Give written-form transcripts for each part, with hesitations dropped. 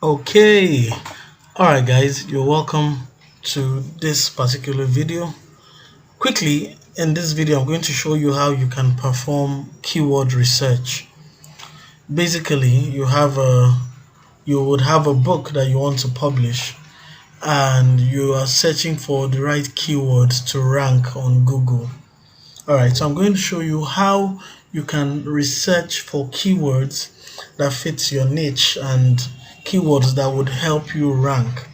Okay, all right, guys, you're welcome to this particular video. Quickly, in this video, I'm going to show you how you can perform keyword research. Basically, you would have a book that you want to publish, and you are searching for the right keywords to rank on Google. All right, so I'm going to show you how you can research for keywords that fits your niche and keywords that would help you rank.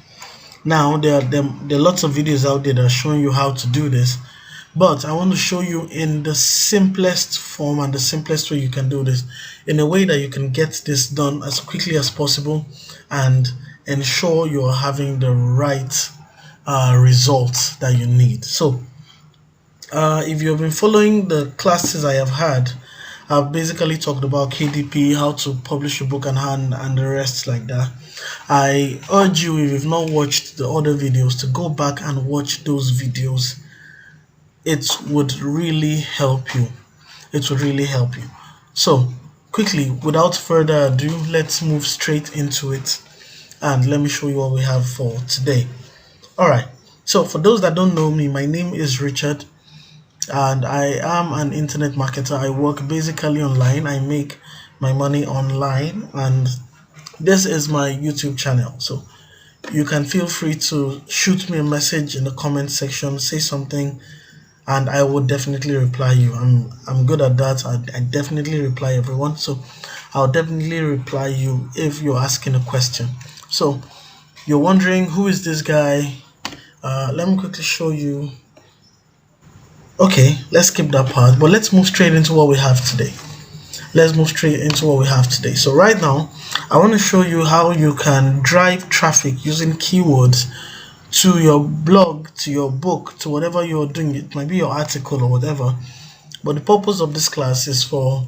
Now, there are lots of videos out there that are showing you how to do this, but I want to show you in the simplest form and the simplest way you can do this, in a way that you can get this done as quickly as possible and ensure you are having the right results that you need. So, if you've been following the classes I have had, I've basically talked about KDP, how to publish a book, and the rest like that. I urge you, if you've not watched the other videos, to go back and watch those videos. It would really help you. It would really help you. So, quickly, without further ado, let's move straight into it and let me show you what we have for today. All right. So, for those that don't know me, my name is Richard and I am an internet marketer. I work basically online. I make my money online, and this is my YouTube channel. So you can feel free to shoot me a message in the comment section, say something, and I would definitely reply you. I'm good at that. I definitely reply everyone. So I'll definitely reply you if you're asking a question. So you're wondering, who is this guy? Let me quickly show you. Okay, let's skip that part, but let's move straight into what we have today. So right now, I want to show you how you can drive traffic using keywords to your blog, to your book, to whatever you're doing. It might be your article or whatever, but the purpose of this class is for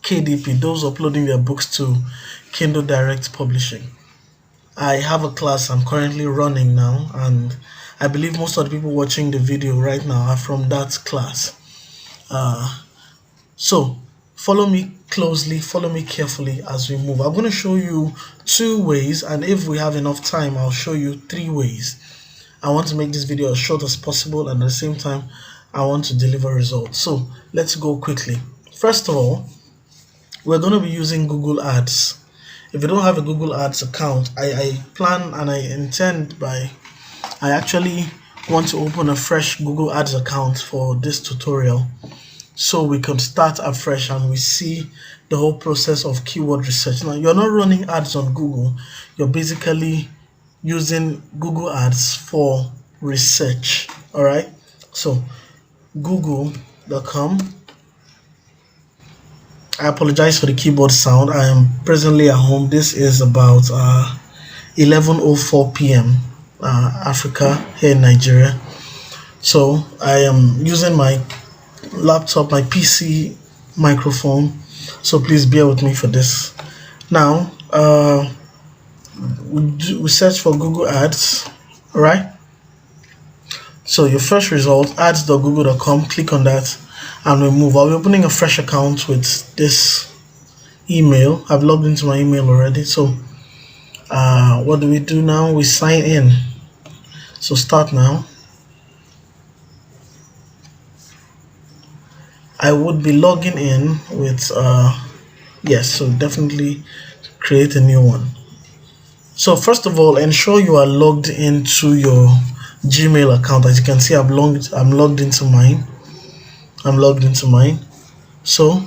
KDP, those uploading their books to Kindle Direct Publishing. I have a class I'm currently running now, and I believe most of the people watching the video right now are from that class. So follow me closely, follow me carefully as we move. I'm going to show you 2 ways, and if we have enough time, I'll show you 3 ways. I want to make this video as short as possible, and at the same time, I want to deliver results. So let's go quickly. First of all, we're going to be using Google Ads. If you don't have a Google Ads account, I plan and I intend I actually want to open a fresh Google Ads account for this tutorial, so we can start afresh and we see the whole process of keyword research. Now, you're not running ads on Google, you're basically using Google Ads for research. All right, so google.com. I apologize for the keyboard sound. I am presently at home. This is about 11:04 p.m. Africa, here in Nigeria. So I am using my laptop, my PC microphone, so please bear with me for this. Now we search for Google Ads. All right, so your first result, ads.google.com, click on that and we move. I'll be opening a fresh account with this email. I've logged into my email already. So what do we do now? We sign in. So start now. I would be logging in with yes, so definitely create a new one. So first of all, ensure you are logged into your Gmail account. As you can see, I'm logged into mine. So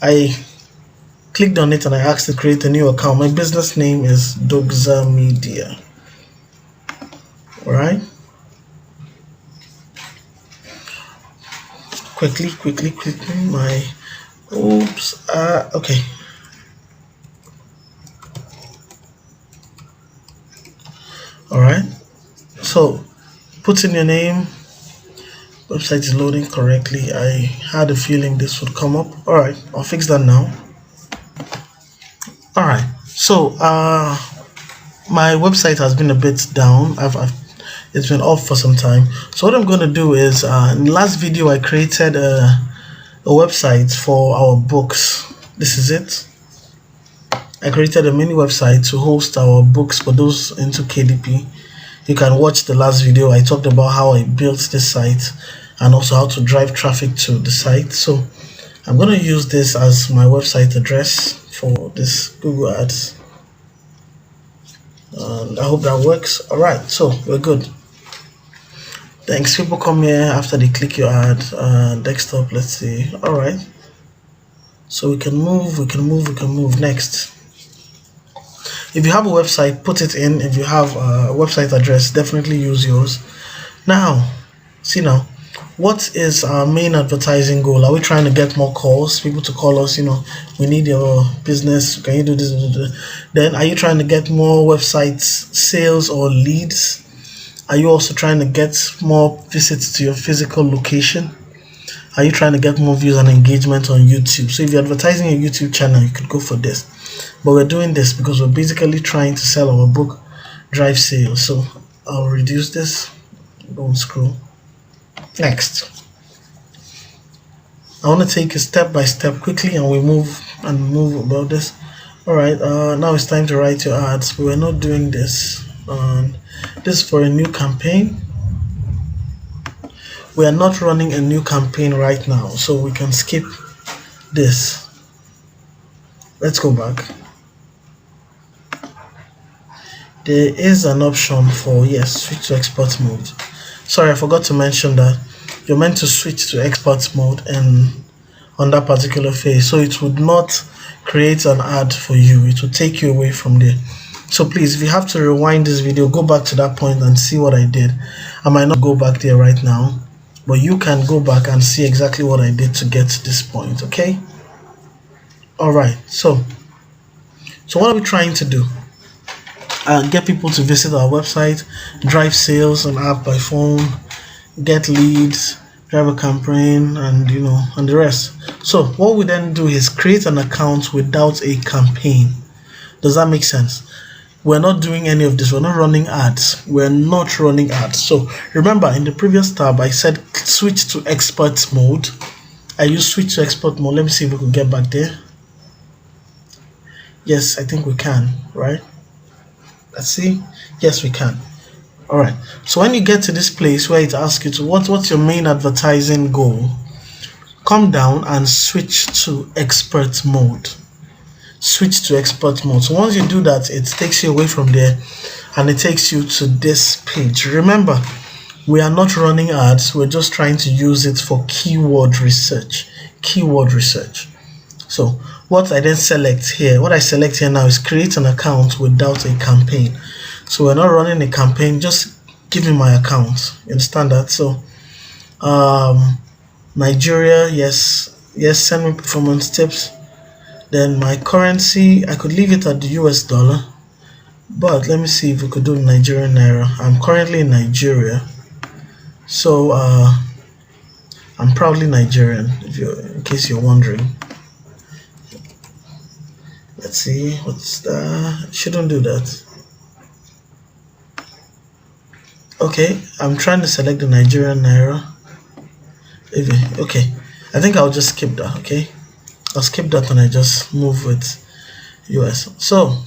I clicked on it and I asked to create a new account. My business name is Dogza Media. All right. Quickly, my oops. Okay. All right. So put in your name. Website is loading correctly. I had a feeling this would come up. All right, I'll fix that now. All right. So my website has been a bit down. It's been off for some time. So what I'm going to do is, in the last video I created a website for our books. This is it. I created a mini website to host our books for those into KDP. You can watch the last video. I talked about how I built this site and also how to drive traffic to the site. So I'm going to use this as my website address for this Google Ads. And I hope that works. All right, so we're good. Thanks. People come here after they click your ad. Desktop, let's see. All right. So we can move. Next. If you have a website, put it in. If you have a website address, definitely use yours. Now, see now, what is our main advertising goal? Are we trying to get more calls, people to call us, we need your business, can you do this? Then are you trying to get more websites, sales or leads? Are you also trying to get more visits to your physical location? Are you trying to get more views and engagement on YouTube? So if you're advertising your YouTube channel, you could go for this. But we're doing this because we're basically trying to sell our book, drive sales. So I'll reduce this. Don't scroll. Next. I want to take it step by step quickly and we move about this. Alright, now it's time to write your ads. But we're not doing this. This is for a new campaign. We are not running a new campaign right now, so we can skip this. Let's go back. There is an option for switch to export mode. Sorry, I forgot to mention that you're meant to switch to export mode and on that particular phase, so it would not create an ad for you. It will take you away from there. So please, if you have to rewind this video, go back to that point and see what I did. I might not go back there right now, but you can go back and see exactly what I did to get to this point. Okay. All right. So what are we trying to do? Get people to visit our website, drive sales on app by phone, get leads, drive a campaign, and and the rest. So what we then do is create an account without a campaign. Does that make sense? We're not doing any of this. We're not running ads. So remember, in the previous tab I said switch to export mode. I use switch to export mode. Let me see if we could get back there. Yes, I think we can, right? Let's see. Yes, we can. All right. So when you get to this place where it asks you to what's your main advertising goal, come down and switch to export mode. Switch to export mode. So once you do that, it takes you away from there and it takes you to this page. Remember, we are not running ads. We're just trying to use it for keyword research. So what I then select here, what I select here now is create an account without a campaign. So we're not running a campaign, just give me my account. You understand that? So Nigeria, yes, send me performance tips. Then my currency, I could leave it at the US dollar, but let me see if we could do Nigerian naira. I'm currently in Nigeria, so I'm proudly Nigerian, in case you're wondering. Let's see, what's that? Shouldn't do that. Okay, I'm trying to select the Nigerian naira. Okay, I think I'll just skip that. Okay, I'll skip that and I just move with US. So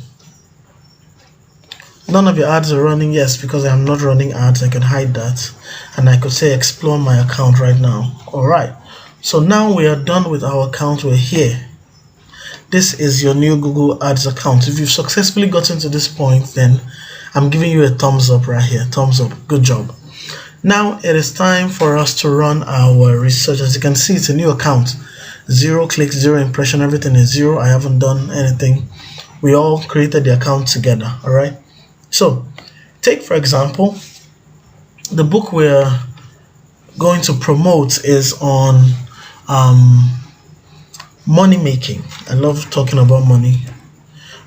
none of your ads are running. Yes, because I'm not running ads, I can hide that and I could say explore my account right now. All right, so now we are done with our account. We're here. This is your new Google Ads account. If you've successfully gotten to this point, then I'm giving you a thumbs up right here. Thumbs up. Good job. Now it is time for us to run our research. As you can see, it's a new account. 0 clicks, 0 impression, everything is 0. I haven't done anything. We all created the account together. All right. So take, for example, the book we're going to promote is on money making. I love talking about money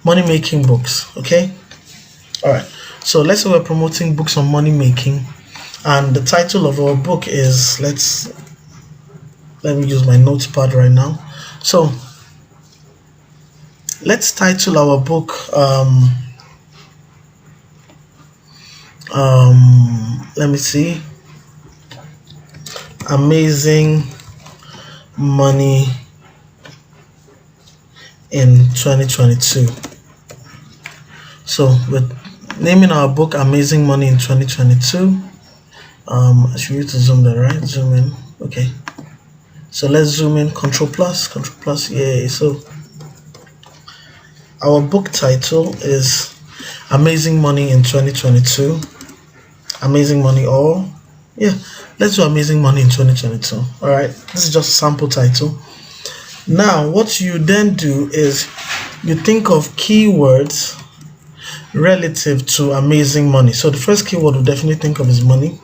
making books. Okay. All right. So let's say we're promoting books on money making, and the title of our book is, let me use my notepad right now. So let's title our book let me see, Amazing Money in 2022. So we're naming our book Amazing Money in 2022. I should need to zoom there, right? Zoom in. Okay. So let's zoom in. Control plus. Yay. So our book title is Amazing Money in 2022. Amazing Money, or yeah, let's do Amazing Money in 2022. All right. This is just a sample title. Now, what you then do is you think of keywords relative to amazing money. So the first keyword we'll definitely think of is money.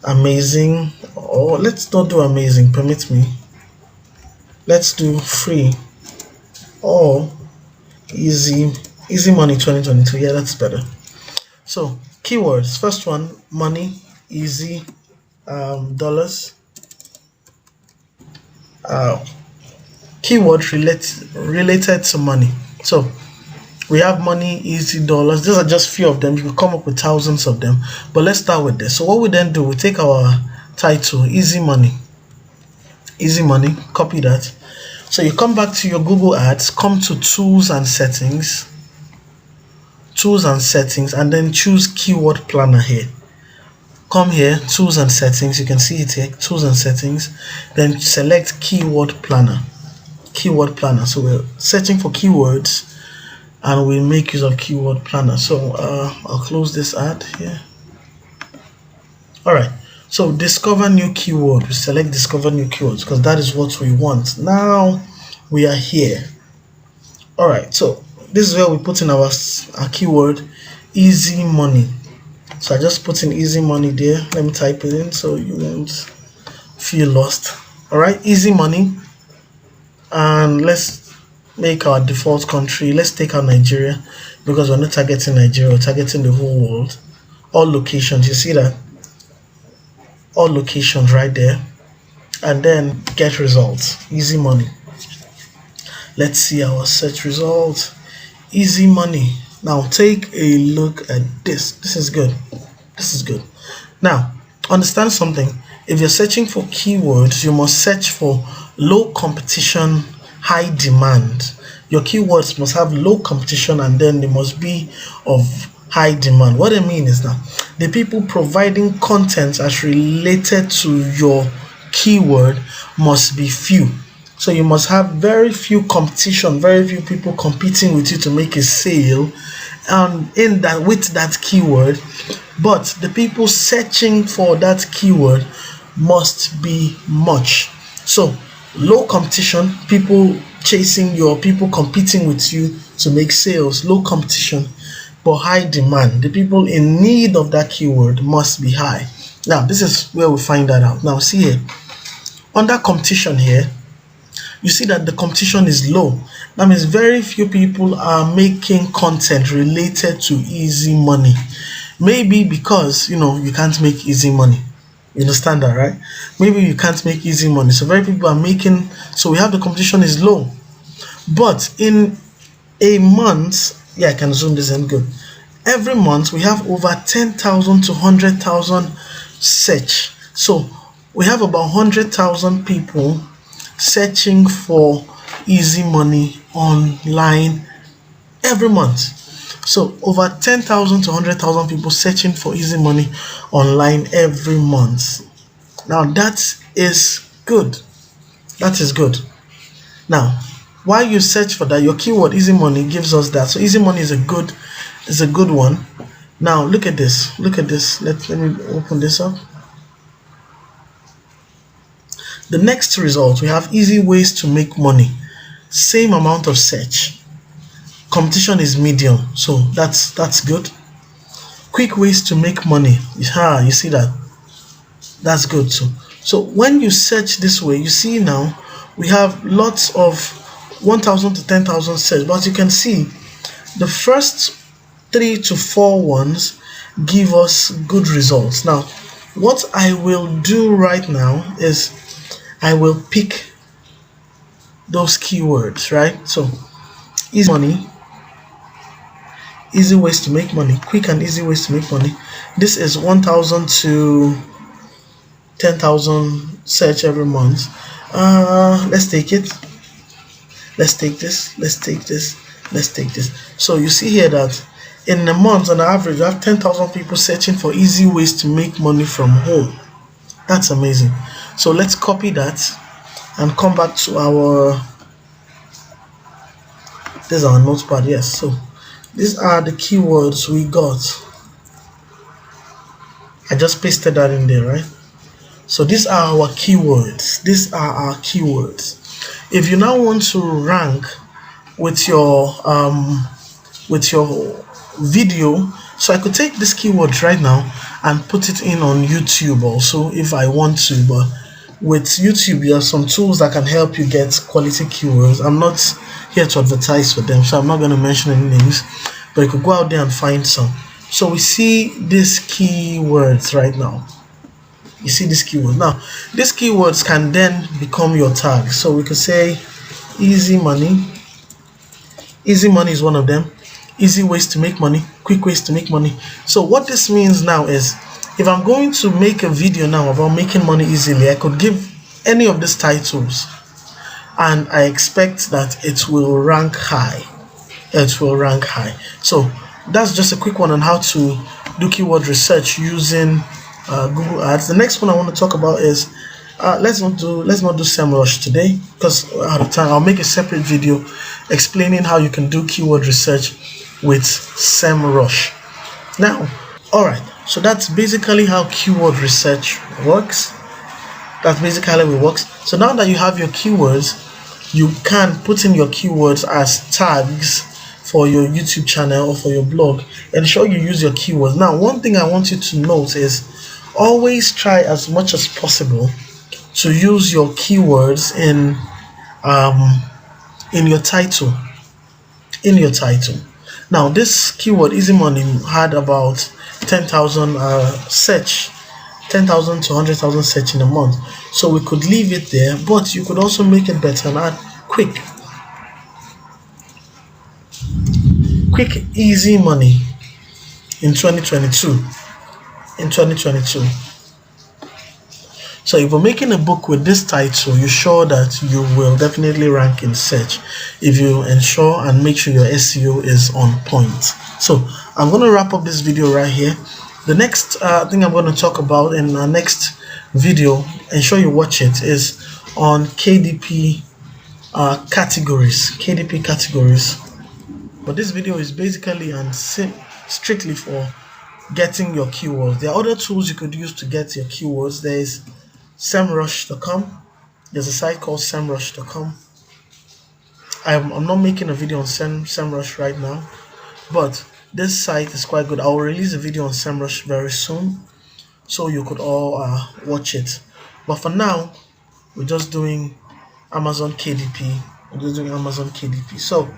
Amazing, or let's not do amazing, permit me. Let's do free or easy money 2022. Yeah, that's better. So keywords, first one, money, easy, dollars. Keyword related to money. So we have money, easy, dollars. These are just few of them. You can come up with thousands of them. But let's start with this. So what we then do, we take our title, easy money. Easy money, copy that. So you come back to your Google Ads, come to tools and settings, and then choose keyword planner here. Come here, tools and settings. You can see it here, tools and settings. Then select keyword planner. So we're searching for keywords and we make use of keyword planner. So I'll close this ad here. All right, so discover new keyword. We select discover new keywords because that is what we want. Now we are here. All right, so this is where we put in our keyword easy money. So I just put in easy money there. Let me type it in so you won't feel lost. All right, easy money. And let's make our default country. Let's take out Nigeria because we're not targeting Nigeria, we're targeting the whole world. All locations, you see that? All locations right there. And then get results. Easy money. Let's see our search results. Easy money. Now take a look at this. This is good. Now, understand something. If you're searching for keywords, you must search for low competition, high demand. Your keywords must have low competition and then they must be of high demand. What I mean is that the people providing content as related to your keyword must be few. So you must have very few competition, very few people competing with you to make a sale in that with that keyword. But the people searching for that keyword must be much. So low competition, people chasing your people competing with you to make sales, low competition, but high demand. The people in need of that keyword must be high. Now this is where we find that out. Now see here, under competition here, you see that the competition is low. That means very few people are making content related to easy money. Maybe because you can't make easy money. You understand that, right? Maybe you can't make easy money. So very people are making, so we have the competition is low. But in a month, yeah, I can zoom this in good. Every month we have over 10,000 to 100,000 search. So we have about 100,000 people searching for easy money online every month. So over 10,000 to 100,000 people searching for easy money online every month. Now that is good. Now, while you search for that, your keyword easy money gives us that. So easy money is a good one. Now look at this. Let me open this up. The next result, we have easy ways to make money. Same amount of search. Competition is medium, so that's good. Quick ways to make money. You see that? That's good too. So when you search this way, you see now we have lots of 1,000 to 10,000 search, but you can see the first 3 to 4 ones give us good results. Now, what I will do right now is I will pick those keywords, right? So easy money, easy ways to make money, quick and easy ways to make money. This is 1,000 to 10,000 search every month. Let's take it. Let's take this. Let's take this. So you see here that in a month, on average, you have 10,000 people searching for easy ways to make money from home. That's amazing. So let's copy that and come back to our, this is our notepad. Yes, so these are the keywords we got. I just pasted that in there, right? So these are our keywords. These are our keywords. If you now want to rank with your video, so I could take this keywords right now and put it in on YouTube also if I want to, but with YouTube you have some tools that can help you get quality keywords. I'm not here to advertise for them, so I'm not going to mention any names, but you could go out there and find some. So we see these keywords right now. You see these keywords. Now these keywords can then become your tag. So we could say easy money. Easy money is one of them. Easy ways to make money, quick ways to make money. So what this means now is, if I'm going to make a video now about making money easily, I could give any of these titles and I expect that it will rank high. It will rank high. So that's just a quick one on how to do keyword research using Google Ads. The next one I want to talk about is let's not do SEMrush today, because out of time. I'll make a separate video explaining how you can do keyword research with SEMrush. Now, all right. So that's basically how keyword research works. That's basically how it works. So now that you have your keywords, you can put in your keywords as tags for your YouTube channel or for your blog. Ensure you use your keywords. Now, one thing I want you to note is always try as much as possible to use your keywords in your title. In your title. Now, this keyword easy money had about 10,000 search, 10,000 to 100,000 search in a month. So we could leave it there, but you could also make it better and add quick easy money in 2022. In 2022. So if you're making a book with this title, you're sure that you will definitely rank in search if you ensure and make sure your SEO is on point. So I'm going to wrap up this video right here. The next thing I'm going to talk about in our next video, ensure you watch it, is on KDP categories. KDP categories. But this video is basically and strictly for getting your keywords. There are other tools you could use to get your keywords. There is SEMrush.com. There's a site called SEMrush.com. I'm not making a video on SEMrush right now, but this site is quite good. I will release a video on SEMrush very soon, so you could all watch it. But for now, we're just doing Amazon KDP. So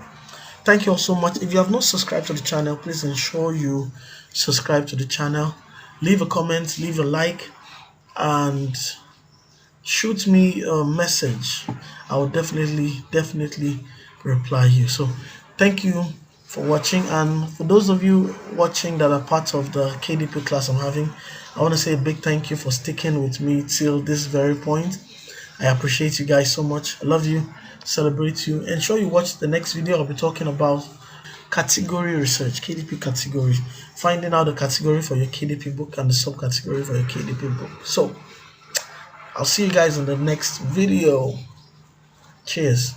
thank you all so much. If you have not subscribed to the channel, please ensure you subscribe to the channel. Leave a comment, leave a like, and shoot me a message. I will definitely reply you. So thank you for watching, and for those of you watching that are part of the KDP class I'm having, I want to say a big thank you for sticking with me till this very point. I appreciate you guys so much. I love you, celebrate you. Ensure you watch the next video. I'll be talking about category research, KDP categories, finding out the category for your KDP book and the subcategory for your KDP book. So I'll see you guys in the next video. Cheers.